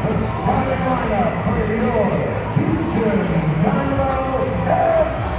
The starting lineup for your Houston Dynamo FC.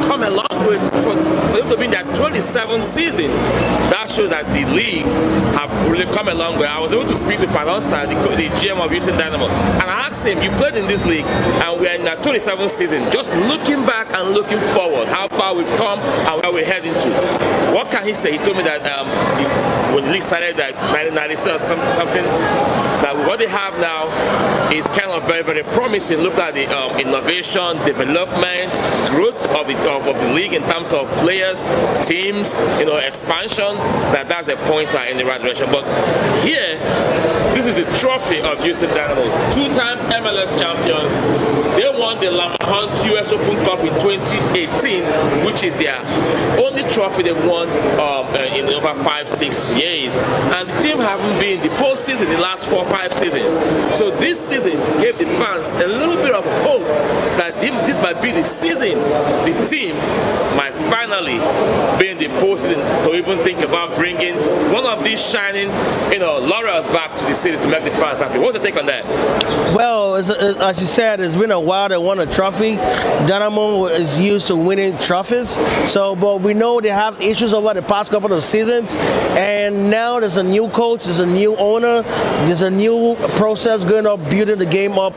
Come a long way for them to be in their 27th season. That shows that the league have really come a long way. I was able to speak to Panosta, the GM of Houston Dynamo, and I asked him, you played in this league and we are in our 27th season, just looking back and looking forward, how far we've come and where we're heading to. What can he say? He told me that when the league started, that 1996 or something, that what they have now is kind of very, very promising. Look at the innovation, development, growth of the league in terms of players, teams, expansion. That's a pointer in the right direction. But here, this is a trophy of Houston Dynamo. 2-time MLS champions. They won the Lama Hunt US Open Cup in 2018, which is their only trophy they've won in over 5-6 years. And the team haven't been in the postseason in the last 4-5 seasons. So this season gave the fans a little bit of hope that this might be the season the team might finally be in the postseason to even think about bringing one of these shining, laurels back to the city to make the fans happy. What's the take on that? Well, as you said, it's been a while they won a trophy. Dynamo is used to winning trophies, but we know they have issues over the past couple of seasons, and now there's a new coach, there's a new owner, there's a new process going up, building the game up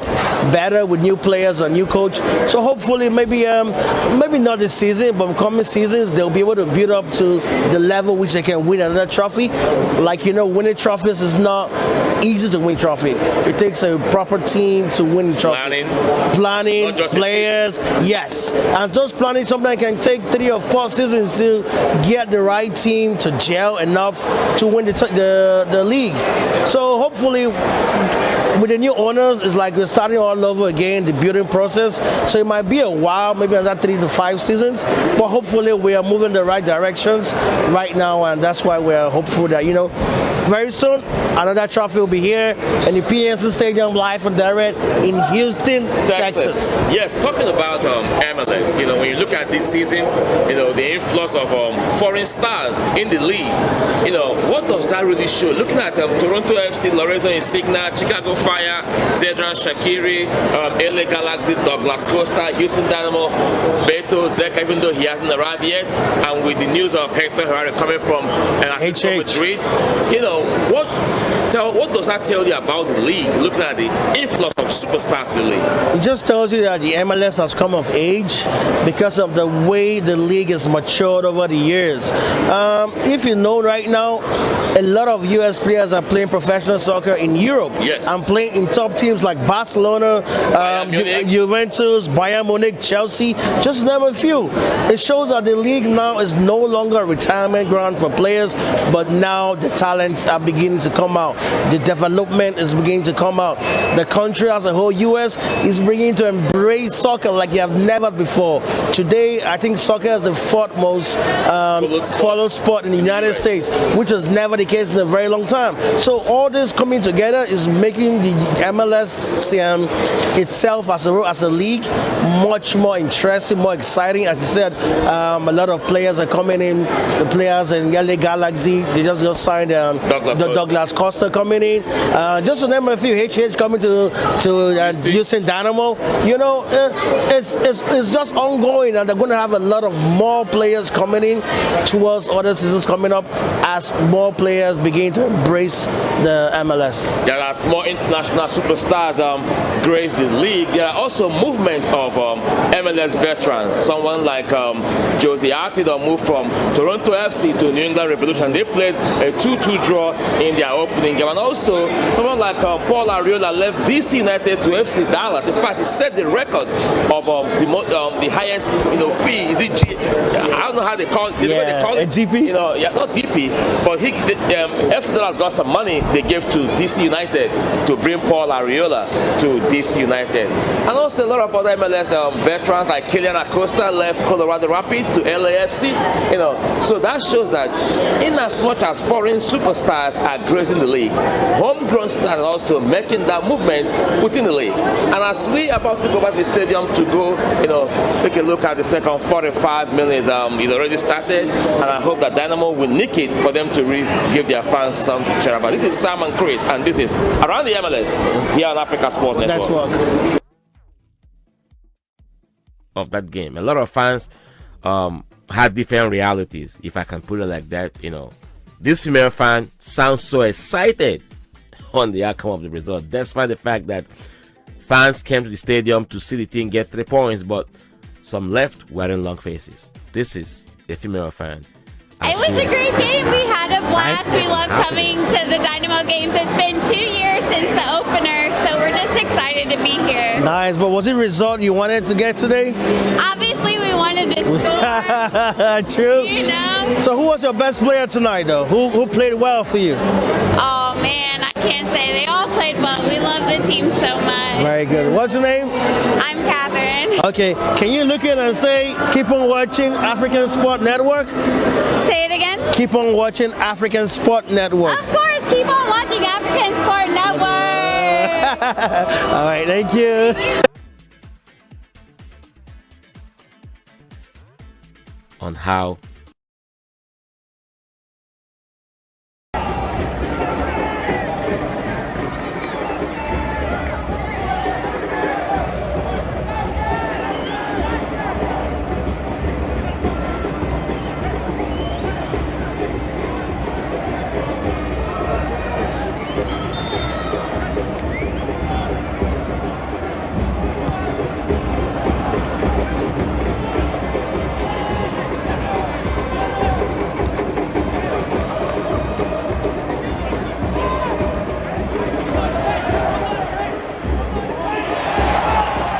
better with new players, a new coach. So hopefully, maybe not this season, but coming seasons, they'll be able to build up to the level which they can win another trophy. Like, winning trophies is not easy to win trophy. It takes a proper team to win trophy. Planning, players, yes. And those planning sometimes can take 3 or 4 seasons to get the right team to gel enough to win the league. So hopefully, with the new owners, it's like we're starting all over again, the building process. So it might be a while, maybe another 3 to 5 seasons, but hopefully we are moving in the right directions right now, and that's why we're hopeful that, very soon another trophy will be here in the PNC Stadium, live and direct in Houston, Texas. Yes, talking about MLS, when you look at this season, the influx of foreign stars in the league, what does that really show? Looking at Toronto FC, Lorenzo Insigne, Chicago Fire, Zedran Shaqiri, LA Galaxy, Douglas Costa, Houston Dynamo, Beto Zeka, even though he hasn't arrived yet, and with the news of Hector Herrera coming from Madrid, what does that tell you about the league, looking at the influx of superstars in the league? It just tells you that the MLS has come of age because of the way the league has matured over the years. If you know right now, a lot of US players are playing professional soccer in Europe. Yes. And playing in top teams like Barcelona, Juventus, Bayern Munich, Chelsea, just to name a few. It shows that the league now is no longer a retirement ground for players, but now the talents are beginning to come out. The development is beginning to come out. The country as a whole, US, is beginning to embrace soccer like they have never before. Today, I think soccer is the 4th most followed sport in the United States, which was never the case in a very long time. So all this coming together is making the MLS itself as a league much more interesting, more exciting. As you said, a lot of players are coming in. The players in LA Galaxy, they just signed Douglas Costa coming in. Just to name a few, HH coming to Houston Dynamo. You know, it's just ongoing, and they're going to have a lot of more players coming in towards other seasons coming up as more players begin to embrace the MLS. There are more international superstars grace the league. There are also movement of MLS veterans. Someone like Josie Artido moved from Toronto FC to New England Revolution. They played a 2-2 draw in their opening game. And also someone like Paul Arriola left DC United to FC Dallas. In fact, he set the record of the highest fee. Is it I don't know how they call it. Yeah, they call it DP. Not DP, but FC Dallas got some money they gave to DC United to bring Paul Arriola to DC United. And also a lot of other MLS veterans like Kylian Acosta left Colorado Rapids to LAFC. So that shows that in as much as foreign superstars are gracing the league, homegrown stars are also making that movement within the league. And as we are about to go back to the stadium to go, take a look at the second 45 minutes, it's already started, and I hope that Dynamo will nick it for them to give their fans something to cheer about. This is Sam and Chris, and this is Around the MLS here on Africa Sports Network. Of that game, a lot of fans had different realities, if I can put it like that. This female fan sounds so excited on the outcome of the result, despite the fact that fans came to the stadium to see the team get 3 points, but some left wearing long faces. This is a female fan. It was a great game. We had a blast. We love coming to the Dynamo games. It's been 2 years since the opener, so we're just excited to be here. Nice, but was it a result you wanted to get today? Obviously, we wanted to score. True. So who was your best player tonight, though? Who played well for you? Oh, man, I can't say. They all played well. We love the team so much. Very good. What's your name? I'm Catherine. Okay, can you look in and say, keep on watching African Sport Network? Say it again. Keep on watching African Sport Network. Of course, keep on watching African Sport Network. All right, thank you. On how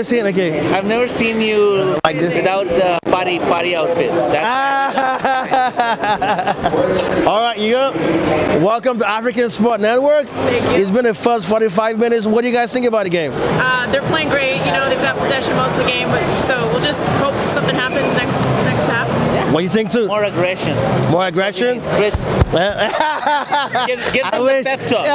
Okay. I've never seen you like this without the party outfits. All right, you go. Welcome to African Sport Network. Thank you. It's been the first 45 minutes. What do you guys think about the game? They're playing great. They've got possession most of the game, so we'll just hope something happens next half. What do you think too? More aggression. More aggression? Chris, give them the pep talk.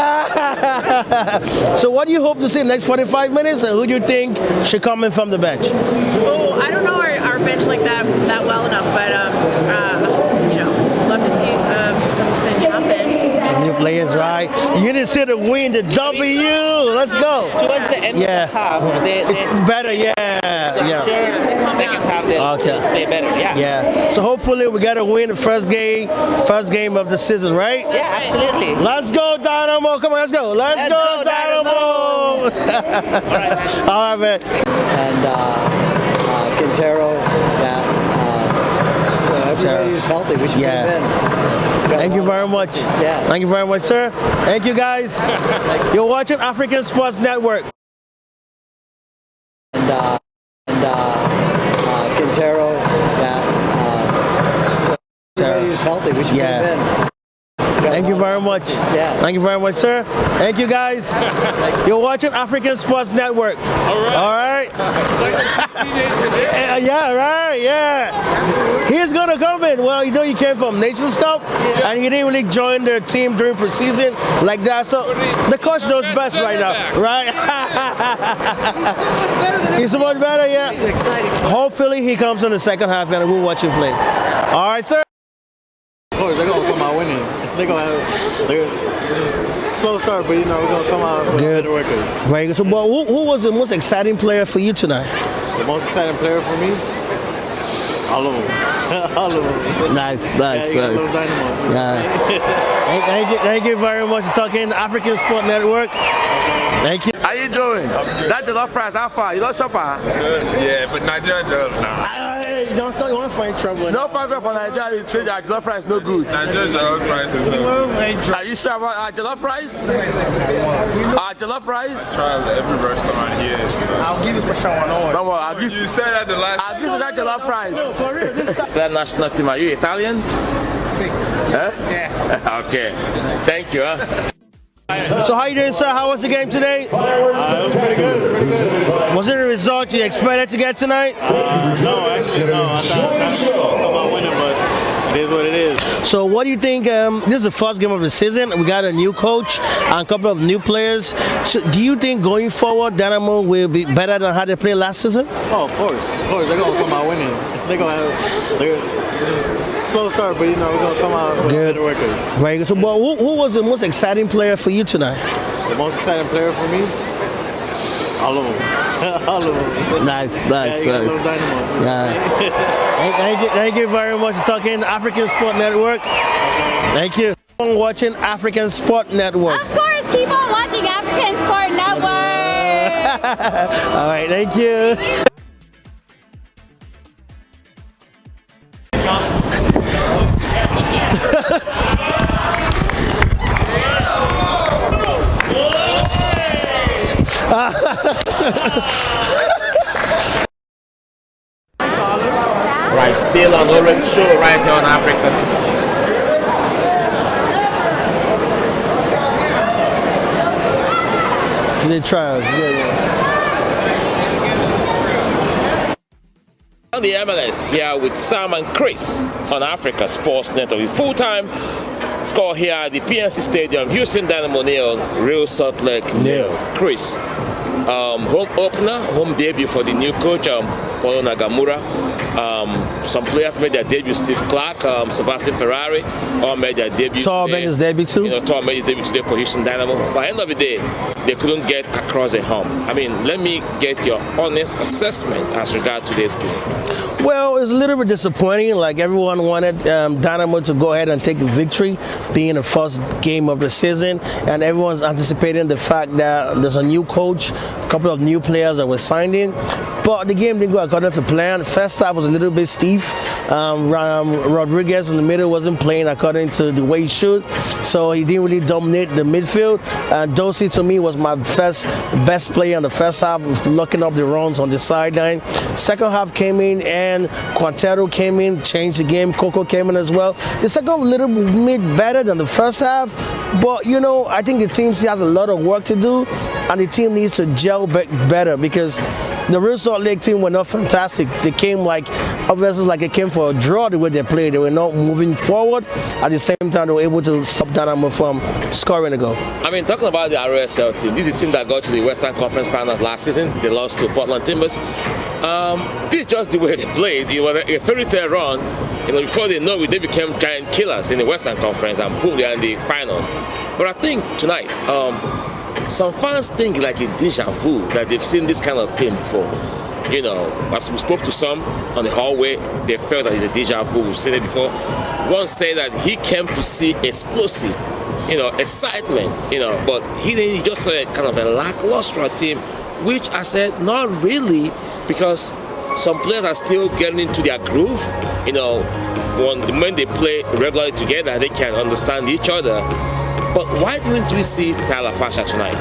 So what do you hope to see in the next 45 minutes, and who do you think should come in from the bench? Oh, I don't know our bench like that well enough, but love to see something happen. Some new players, right? You didn't see the win, the W. Let's go. Towards the end of the half, it's better, yeah. I'm sure second half they'll play better. Yeah. So hopefully we get a win the first game of the season, right? Yeah, absolutely. Let's go, Dynamo. Come on, let's go. Let's go, Dynamo. All right. All right, man. And Quintero, everybody's healthy. We should put him in. Thank you very much. Yeah. Thank you very much, sir. Thank you, guys. You're watching African Sports Network. And Quintero, everybody's healthy. We should put him in. Thank you very much. Yeah. Thank you very much, sir. Thank you, guys. You're watching African Sports Network. All right. Yeah, right. Yeah. He's gonna come in. Well, he came from Nations Cup, and he didn't really join their team during preseason like that. So the coach knows best right now, right? He's so much better. Yeah. He's exciting. Hopefully, he comes in the second half, and we'll watch him play. All right, sir. Of course, they're gonna come out winning. They're gonna have. This is slow start, but you know we're gonna come out good. Workers. Very good. So, but who was the most exciting player for you tonight? The most exciting player for me? All of them. All of them. Nice. Nice. Thank you very much for talking African Sport Network. Thank you. How you doing? That jollof fries, how far? You don't shop? Good, yeah, but Nigerian jollof, nah. Don't want to find trouble. No problem for Nigeria. You say that jollof fries no good. Nigerian jollof fries is no good. Are you sure about our jollof fries? Our jollof fries? Try every restaurant here. I'll give you special one. Don't worry, I'll give You said that the last. I'll give you that jollof fries. No, for real. This time. That national team, are you Italian? Huh? Yeah. Okay. Thank you. Huh? So how you doing, sir? How was the game today? It was pretty good. Was it a result you expected to get tonight? No, actually, no. I thought about winning, but it is what it is. So what do you think? This is the first game of the season. We got a new coach and a couple of new players. So do you think going forward, Dynamo will be better than how they played last season? Oh, of course. They're gonna come out winning. They're gonna have. This is slow start, but you know we're gonna come out good. Workers. Very good. So, but who was the most exciting player for you tonight? The most exciting player for me? All of them. All of them. Nice. Dynamos. Thank you very much for talking African Sport Network. Thank you. Keep on watching African Sport Network. Of course, keep on watching African Sport Network. All right, thank you. Right, still on Orange Show right here on Africa. The trials, On the MLS here with Sam and Chris on Africa Sports Network. With full-time score here at the PNC Stadium. Houston Dynamo 0, Real Salt Lake 0. Chris, home opener, home debut for the new coach, Paulo Nagamura. Some players made their debut. Steve Clark, Sebastian Ferrari, all made their debut. Tor made his debut too. You know, Tor made his debut today for Houston Dynamo. By the end of the day, they couldn't get across the hump. I mean, let me get your honest assessment as regards today's play. Well, it's a little bit disappointing. Like everyone wanted Dynamo to go ahead and take the victory, being the first game of the season, and everyone's anticipating the fact that there's a new coach, a couple of new players that were signed in. But the game didn't go according to plan. The first half was a little bit stiff. Rodriguez in the middle wasn't playing according to the way he should, so he didn't really dominate the midfield. Dosey, to me, was my best player in the first half, locking up the runs on the sideline. Second half came in and Quintero came in, changed the game. Coco came in as well. The second half a little bit better than the first half, but you know, I think the team still has a lot of work to do, and the team needs to gel better because the Real Salt Lake team were not fantastic. They came obviously like it came for a draw the way they played. They were not moving forward. At the same time, they were able to stop Dynamo from scoring a goal. I mean, talking about the RSL team, this is a team that got to the Western Conference Finals last season. They lost to Portland Timbers. This is just the way they played. It was a fairy tale run. You know, before they know it, they became giant killers in the Western Conference and boom, they're in the finals. But I think tonight, some fans think like a deja vu that they've seen this kind of thing before. You know, as we spoke to some on the hallway, they felt that it's a deja vu. We've seen it before. One said that he came to see explosive, you know, excitement, you know, but he just saw a kind of a lackluster team, which I said, not really, because some players are still getting into their groove. You know, when they play regularly together, they can understand each other. But why didn't we see Tyler Pasha tonight?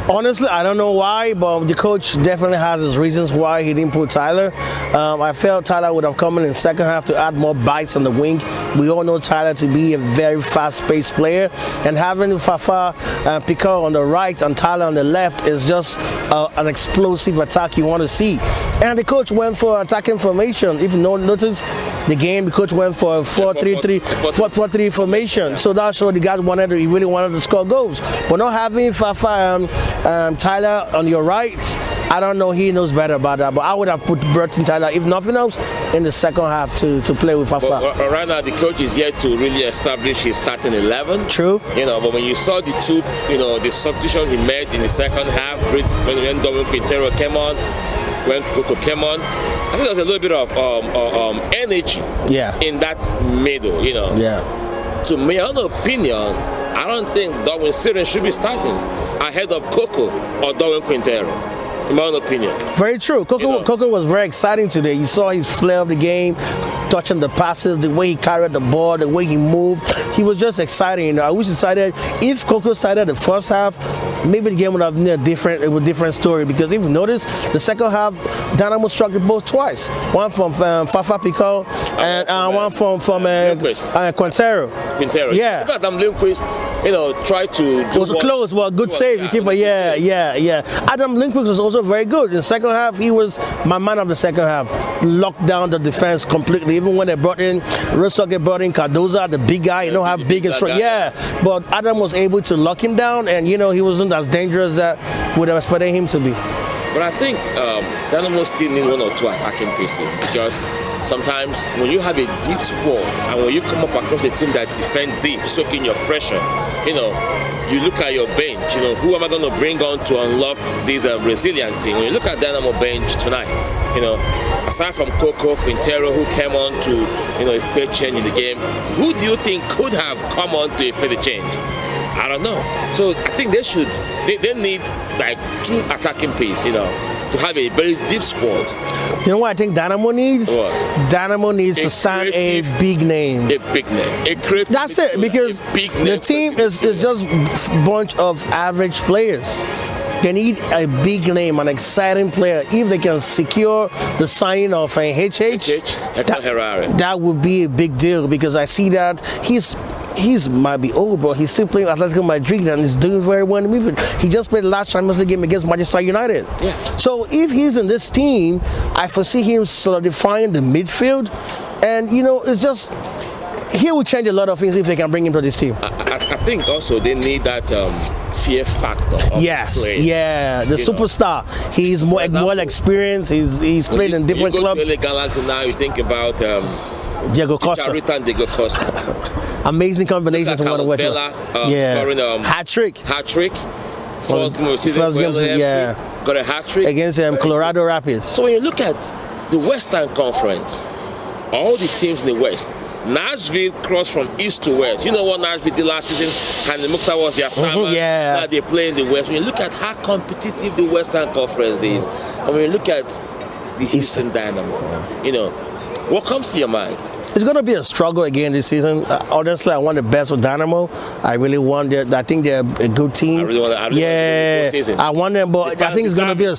Honestly, I don't know why, but the coach definitely has his reasons why he didn't put Tyler. I felt Tyler would have come in the second half to add more bites on the wing. We all know Tyler to be a very fast-paced player, and having Fafa Picard on the right and Tyler on the left is just an explosive attack you want to see. And the coach went for attacking formation. If you notice the game, the coach went for a 4-3-3 formation. So that showed the guys really wanted to score goals. But not having Fafa Tyler on your right I don't know. He knows better about that. But I would have put Burton Tyler, if nothing else, in the second half to play with Fafa. But right now, the coach is yet to really establish his starting 11. True. But when you saw the two, the substitution he made in the second half, when Darwin Quintero came on, when Coco came on, I think there was a little bit of energy in that middle, Yeah. To my own opinion, I don't think Darwin Siren should be starting ahead of Coco or Darwin Quintero, in my own opinion. Very true. Coco was very exciting today. You saw his flair of the game, touching the passes, the way he carried the ball, the way he moved. He was just exciting. I wish he started. If Coco started the first half, maybe the game would have been a different story. Because if you notice, the second half, Dynamo struck the ball twice. One from Fafa Pico and one from Quintero. Yeah. Look at Adam Lindquist, try to. It was close, well, good save. Yeah. Adam Lindquist was also very good. In the second half, he was my man of the second half. Locked down the defense completely. Even when they brought in Cardoza, the big guy, how big and strong. Yeah, but Adam was able to lock him down, and he wasn't as dangerous that would have expected him to be. But I think Dynamo still need one or two attacking pieces, because sometimes when you have a deep squad and when you come up across a team that defend deep, soaking your pressure, you look at your bench, who am I going to bring on to unlock this resilient team? When you look at Dynamo bench tonight, aside from Coco, Quintero, who came on to, effect change in the game, who do you think could have come on to effect the change? I don't know. So I think they need like two attacking pieces, to have a very deep squad. You know what I think Dynamo needs? What? Dynamo needs to sign a big name. A big name. A creative. That's it, because the team is just a bunch of average players. They need a big name, an exciting player. If they can secure the signing of a that would be a big deal, because I see that he's might be old, but he's still playing Atletico Madrid and he's doing very well in the movement. He just played the last Champions League game against Manchester United. Yeah. So if he's in this team, I foresee him solidifying the midfield, and it's just he will change a lot of things if they can bring him to this team. I think also they need that fear factor. The superstar. He's more experienced. He's played in different clubs. You go to LA Galaxy now, you think about Diego Costa. Diego Costa. Amazing combinations from Carlos Vela, scoring hat trick. First game of the season. Got a hat trick against Colorado Rapids. So when you look at the Western Conference, all the teams in the West, Nashville crossed from east to west. You know what Nashville did last season? And the Mukta was their star. Now they play in the West. When you look at how competitive the Western Conference is, and when you look at the Houston Dynamo, what comes to your mind? It's going to be a struggle again this season. Honestly, I want the best for Dynamo. I really want them. I think they're a good team. I really want I want them, but I think it's going to be a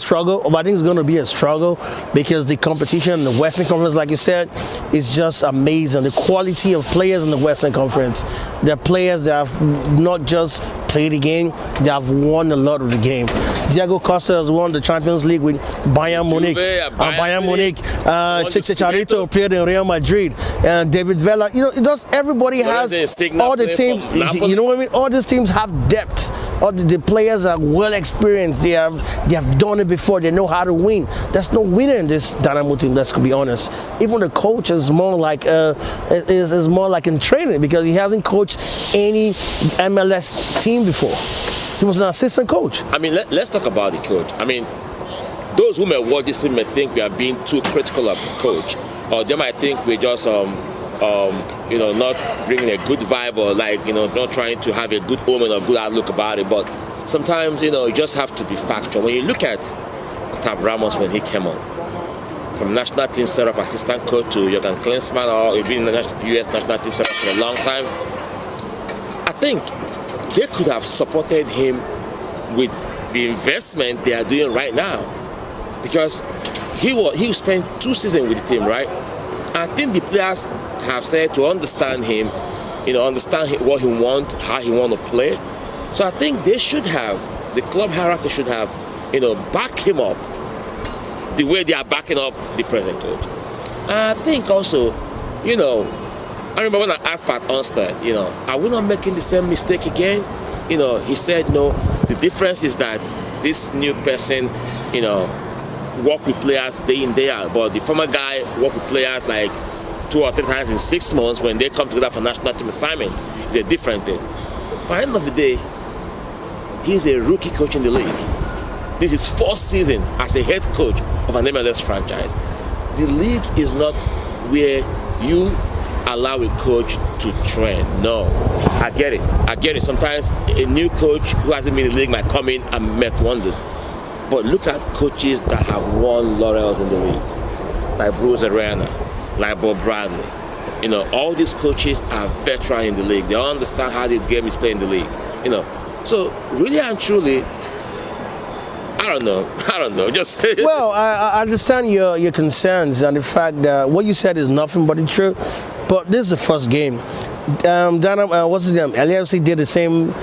struggle. Because the competition in the Western Conference, like you said, is just amazing. The quality of players in the Western Conference. They're players that have not just played the game, they have won a lot of the game. Diego Costa has won the Champions League with Bayern Munich. Chicharito played in Real Madrid. And David Vela, everybody has all the teams. You know what I mean? All these teams have depth. All the players are well experienced. They have done it before. They know how to win. There's no winner in this Dynamo team. Let's be honest. Even the coach is more like is more like in training, because he hasn't coached any MLS team before. He was an assistant coach. I mean, let's talk about the coach. I mean, those who may watch this may think we are being too critical of the coach, or they might think we're just not bringing a good vibe, or not trying to have a good omen or good outlook about it. But sometimes you just have to be factual. When you look at Tab Ramos when he came on, from national team setup assistant coach to Jurgen Klinsmann, or he's been in the U.S. national team setup for a long time, I think they could have supported him with the investment they are doing right now, because he spent 2 seasons with the team, right? I think the players have said to understand him, understand what he wants, how he wants to play. So I think they should have, the club hierarchy should have, back him up the way they are backing up the present coach. And I think also, I remember when I asked Pat Onstad, are we not making the same mistake again? He said no. The difference is that this new person, work with players day in, day out. But the former guy work with players like 2 or 3 times in 6 months. When they come together for national team assignment, it's a different thing. But at the end of the day, he's a rookie coach in the league. This is 4th season as a head coach of an MLS franchise. The league is not where you allow a coach to train. No, I get it. Sometimes a new coach who hasn't been in the league might come in and make wonders. But look at coaches that have won laurels in the league, like Bruce Arena, like Bob Bradley. You know, all these coaches are veterans in the league. They understand how the game is played in the league. You know, so really and truly, I don't know. Just well, I understand your concerns and the fact that what you said is nothing but the truth. But this is the first game. What's his name? LAFC did the same.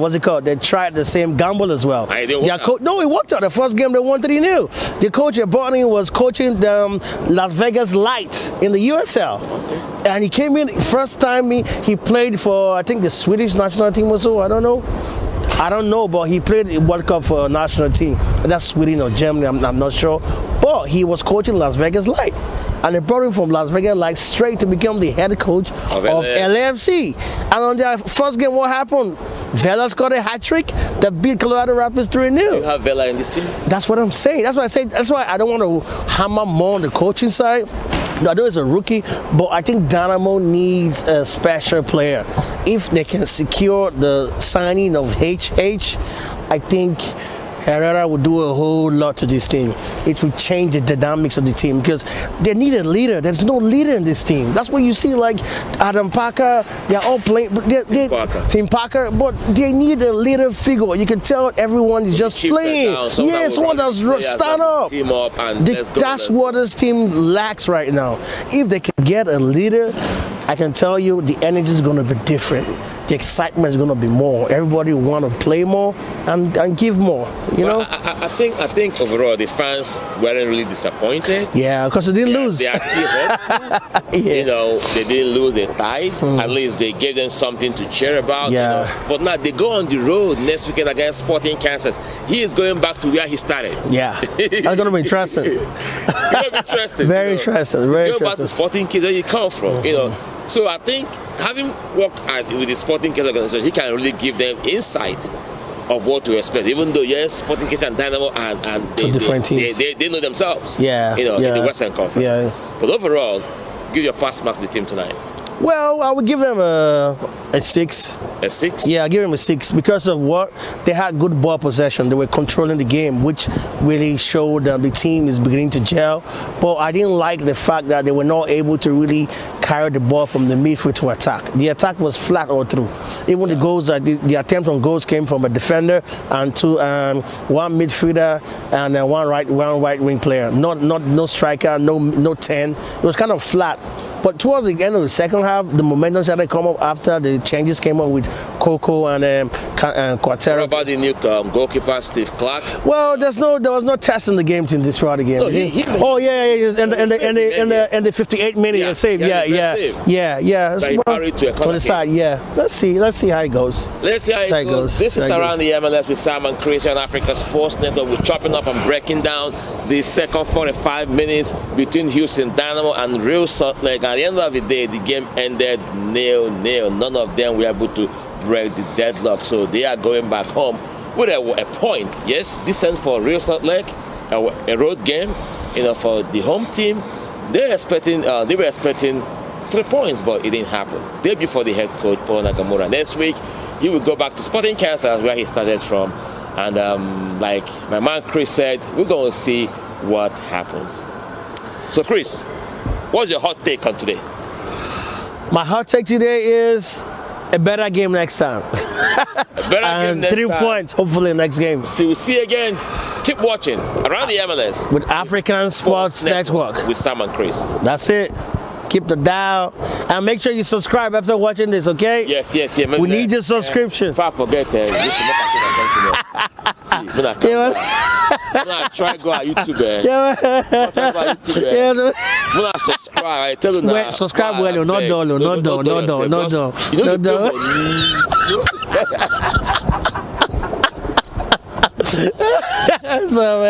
What's it called? They tried the same gamble as well. No, it worked out. The first game they won 3-0. The coach at Barney was coaching Las Vegas Lights in the USL, and he came in first time he played for I think the Swedish national team or so. I don't know, but he played the World Cup for a national team. That's Sweden or Germany. I'm not sure, but he was coaching Las Vegas Light. And they brought him from Las Vegas like straight to become the head coach of LAFC. And on their first game, what happened? Vela scored a hat trick that beat Colorado Rapids 3-0. You have Vela in this team? That's what I'm saying. That's what I say. That's why I don't want to hammer more on the coaching side. I know it's a rookie, but I think Dynamo needs a special player. If they can secure the signing of HH, I think Herrera would do a whole lot to this team. It will change the dynamics of the team because they need a leader. There's no leader in this team. That's what you see, like Adam Parker, they're all playing. Tim Parker, but they need a leader figure. You can tell everyone is just playing. Yeah, someone that's stand up. That's what this team lacks right now. If they can get a leader, I can tell you the energy is going to be different. The excitement is going to be more. Everybody want to play more and give more. You know. I think overall the fans weren't really disappointed. Yeah, because they didn't lose. They are still hopeful. You know, they didn't lose. They tied. At least they gave them something to cheer about. Yeah. You know? But now they go on the road next weekend against Sporting Kansas. He is going back to where he started. Yeah, that's going to be interesting. It's going to be interesting. Very interesting. Very interesting. Go back to Sporting Kansas where you come from. You know. So I think having worked with the Sporting Kansas organization, he can really give them insight of what to expect. Even though yes, Sporting Kansas and Dynamo and different teams. They know themselves. Yeah. You know, in the Western Conference. Yeah. But overall, give your pass mark to the team tonight. Well, I would give them a 6. A 6? Yeah, I give them a 6 because of what they had good ball possession. They were controlling the game, which really showed that the team is beginning to gel. But I didn't like the fact that they were not able to really carry the ball from the midfield to attack. The attack was flat all through. Even the goals, the attempt on goals came from a defender and one midfielder and one right wing player. No striker, no 10. It was kind of flat. But towards the end of the second half, the momentum started to come up after the changes came up with Coco and Quatero. What about the new goalkeeper, Steve Clark? Well, there was no test in the game to destroy the game. No, in the 58 minute save. Yeah. To the side. Yeah. Let's see how it goes. Let's see how it goes. This is Around the MLS with Sam and Chris on Africa Sports Network. We're chopping up and breaking down the second 45 minutes between Houston Dynamo and Real Salt Lake. At the end of the day, the game ended 0-0. None of them were able to break the deadlock, so they are going back home with a point. Yes, decent for Real Salt Lake, a road game. You know, for the home team, they were expecting 3 points, but it didn't happen. Debut for the head coach Paul Nagamura. Next week, he will go back to Sporting Kansas, where he started from, and like my man Chris said, we're going to see what happens. So, Chris, what's your hot take on today? My hot take today is a better game next time. And 3 points, hopefully, next game. So we'll see you again. Keep watching Around the MLS with African Sports Network with Sam and Chris. That's it. Keep the dial and make sure you subscribe after watching this, okay? Yes. We need your subscription. If I forget, this is not try to go on YouTube. Subscribe. Tell them subscribe well, not dollar. So,